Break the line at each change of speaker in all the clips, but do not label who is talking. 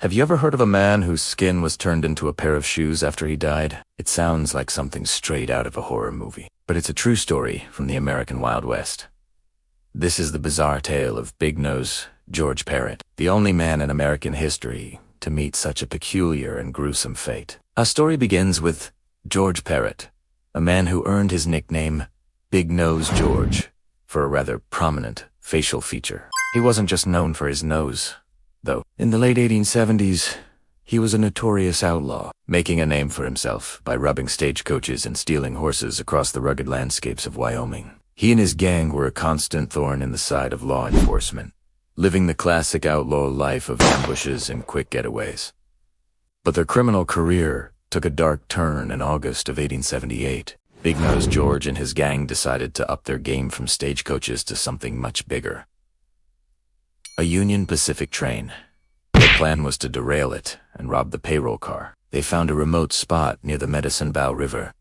Have you ever heard of a man whose skin was turned into a pair of shoes after he died? It sounds like something straight out of a horror movie, but it's a true story from the American Wild West. This is the bizarre tale of Big Nose George Parrott, the only man in American history to meet such a peculiar and gruesome fate. Our story begins with George Parrott, a man who earned his nickname Big Nose George for a rather prominent facial feature. He wasn't just known for his nose, though. In the late 1870s, he was a notorious outlaw, making a name for himself by robbing stagecoaches and stealing horses across the rugged landscapes of Wyoming. He and his gang were a constant thorn in the side of law enforcement, living the classic outlaw life of ambushes and quick getaways. But their criminal career took a dark turn in August of 1878. Big Nose George and his gang decided to up their game from stagecoaches to something much bigger. A Union Pacific train. Their plan was to derail it and rob the payroll car. They found a remote spot near the Medicine Bow River,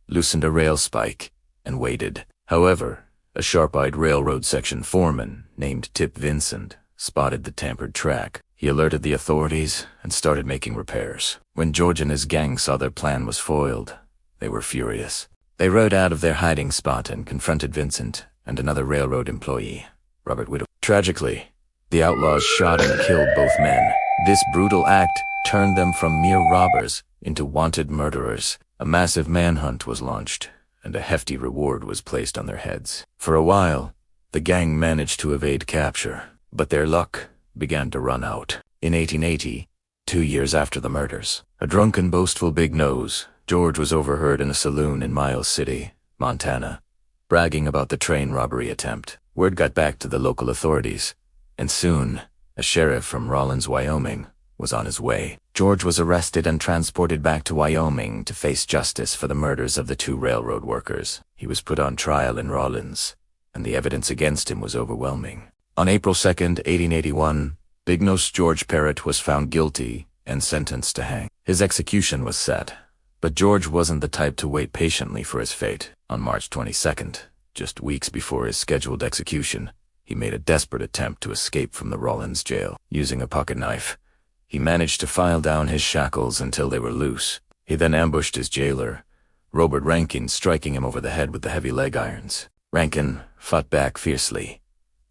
loosened a rail spike, and waited. However, a sharp-eyed railroad section foreman named Tip Vincent spotted the tampered track. He alerted the authorities and started making repairs. When George and his gang saw their plan was foiled, they were furious. They rode out of their hiding spot and confronted Vincent and another railroad employee, Robert Widow. Tragically, the outlaws shot and killed both men. This brutal act turned them from mere robbers into wanted murderers. A massive manhunt was launched, and a hefty reward was placed on their heads. For a while, the gang managed to evade capture, but their luck began to run out. In 1880, 2 years after the murders, a drunken, boastful Big Nose George was overheard in a saloon in Miles City, Montana, bragging about the train robbery attempt. Word got back to the local authorities, and soon, a sheriff from Rawlins, Wyoming, was on his way. George was arrested and transported back to Wyoming to face justice for the murders of the 2 railroad workers. He was put on trial in Rawlins, and the evidence against him was overwhelming. On April 2nd, 1881, Big Nose George Parrott was found guilty and sentenced to hang. His execution was set, but George wasn't the type to wait patiently for his fate. On March 22nd, just weeks before his scheduled execution, he made a desperate attempt to escape from the Rawlins jail. Using a pocket knife, he managed to file down his shackles until they were loose. He then ambushed his jailer, Robert Rankin, striking him over the head with the heavy leg irons. Rankin fought back fiercely,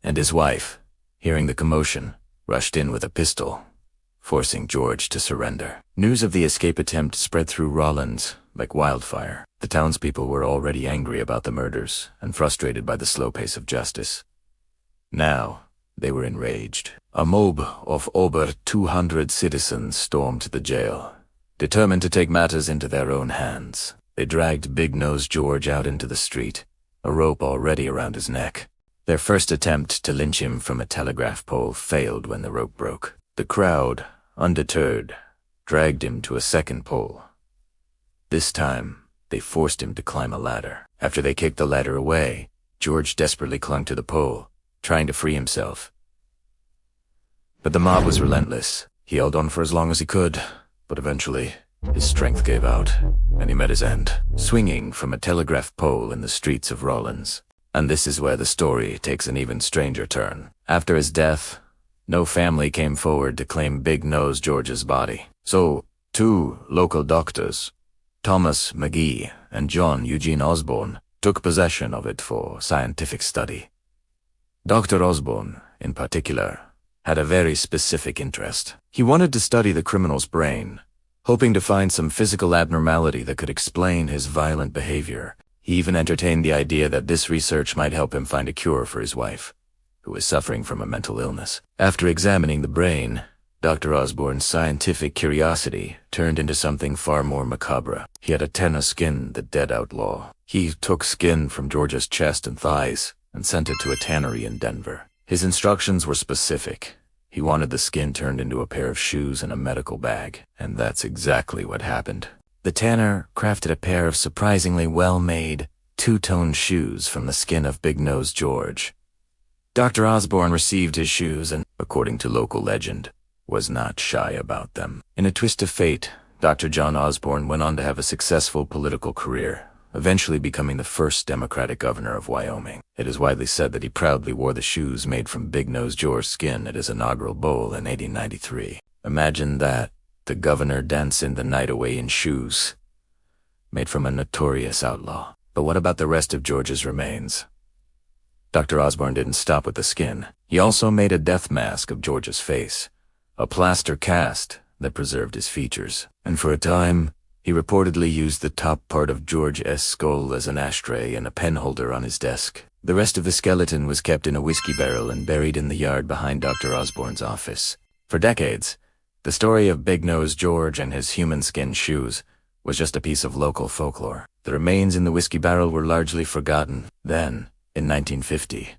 and his wife, hearing the commotion, rushed in with a pistol, forcing George to surrender. News of the escape attempt spread through Rawlins like wildfire. The townspeople were already angry about the murders and frustrated by the slow pace of justice. Now, they were enraged. A mob of over 200 citizens stormed the jail, determined to take matters into their own hands. They dragged Big Nose George out into the street, a rope already around his neck. Their first attempt to lynch him from a telegraph pole failed when the rope broke. The crowd, undeterred, dragged him to a second pole. This time, they forced him to climb a ladder. After they kicked the ladder away, George desperately clung to the pole, trying to free himself. But the mob was relentless. He held on for as long as he could, but eventually, his strength gave out, and he met his end, swinging from a telegraph pole in the streets of Rawlins. And this is where the story takes an even stranger turn. After his death, no family came forward to claim Big Nose George's body. So, 2 local doctors, Thomas McGee and John Eugene Osborne, took possession of it for scientific study. Dr. Osborne, in particular, had a very specific interest. He wanted to study the criminal's brain, hoping to find some physical abnormality that could explain his violent behavior. He even entertained the idea that this research might help him find a cure for his wife, who was suffering from a mental illness. After examining the brain, Dr. Osborne's scientific curiosity turned into something far more macabre. He had a ten to skin the dead outlaw. He took skin from George's chest and thighs and sent it to a tannery in Denver. His instructions were specific. He wanted the skin turned into a pair of shoes in a medical bag, and that's exactly what happened. The tanner crafted a pair of surprisingly well-made, 2-tone shoes from the skin of Big Nose George. Dr. Osborne received his shoes and, according to local legend, was not shy about them. In a twist of fate, Dr. John Osborne went on to have a successful political career, eventually becoming the first Democratic governor of Wyoming. It is widely said that he proudly wore the shoes made from Big Nose George's skin at his inaugural bowl in 1893. Imagine that, the governor dancing the night away in shoes, made from a notorious outlaw. But what about the rest of George's remains? Dr. Osborne didn't stop with the skin. He also made a death mask of George's face, a plaster cast that preserved his features. And for a time, he reportedly used the top part of George's skull as an ashtray and a pen holder on his desk. The rest of the skeleton was kept in a whiskey barrel and buried in the yard behind Dr. Osborne's office. For decades, the story of Big Nose George and his human skin shoes was just a piece of local folklore. The remains in the whiskey barrel were largely forgotten. Then, in 1950,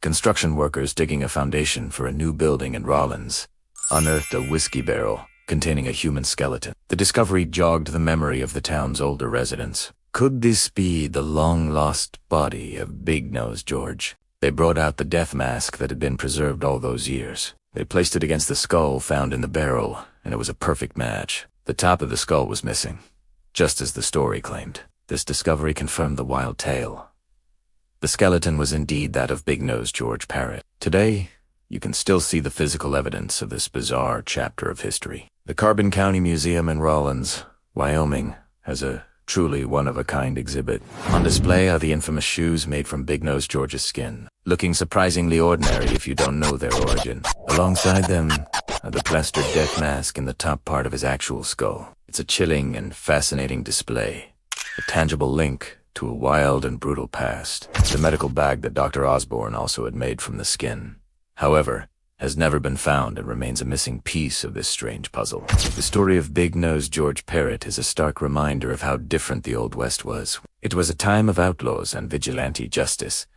construction workers digging a foundation for a new building in Rawlins unearthed a whiskey barrel containing a human skeleton. The discovery jogged the memory of the town's older residents. Could this be the long-lost body of Big Nose George? They brought out the death mask that had been preserved all those years. They placed it against the skull found in the barrel, and it was a perfect match. The top of the skull was missing, just as the story claimed. This discovery confirmed the wild tale. The skeleton was indeed that of Big Nose George Parrott. Today, you can still see the physical evidence of this bizarre chapter of history. The Carbon County Museum in Rawlins, Wyoming, has a truly one-of-a-kind exhibit. On display are the infamous shoes made from Big Nose George's skin, looking surprisingly ordinary if you don't know their origin. Alongside them are the plastered death mask in the top part of his actual skull. It's a chilling and fascinating display, a tangible link to a wild and brutal past. The medical bag that Dr. Osborne also had made from the skin, however, has never been found and remains a missing piece of this strange puzzle. The story of Big Nose George Parrott is a stark reminder of how different the Old West was. It was a time of outlaws and vigilante justice,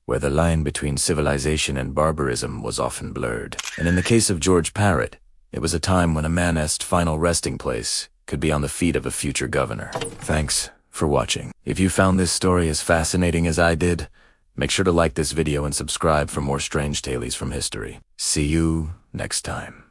where the line between civilization and barbarism was often blurred. And in the case of George Parrott, it was a time when a man's final resting place could be on the feet of a future governor. Thanks for watching. If you found this story as fascinating as I did, make sure to like this video and subscribe for more strange tales from history. See you next time.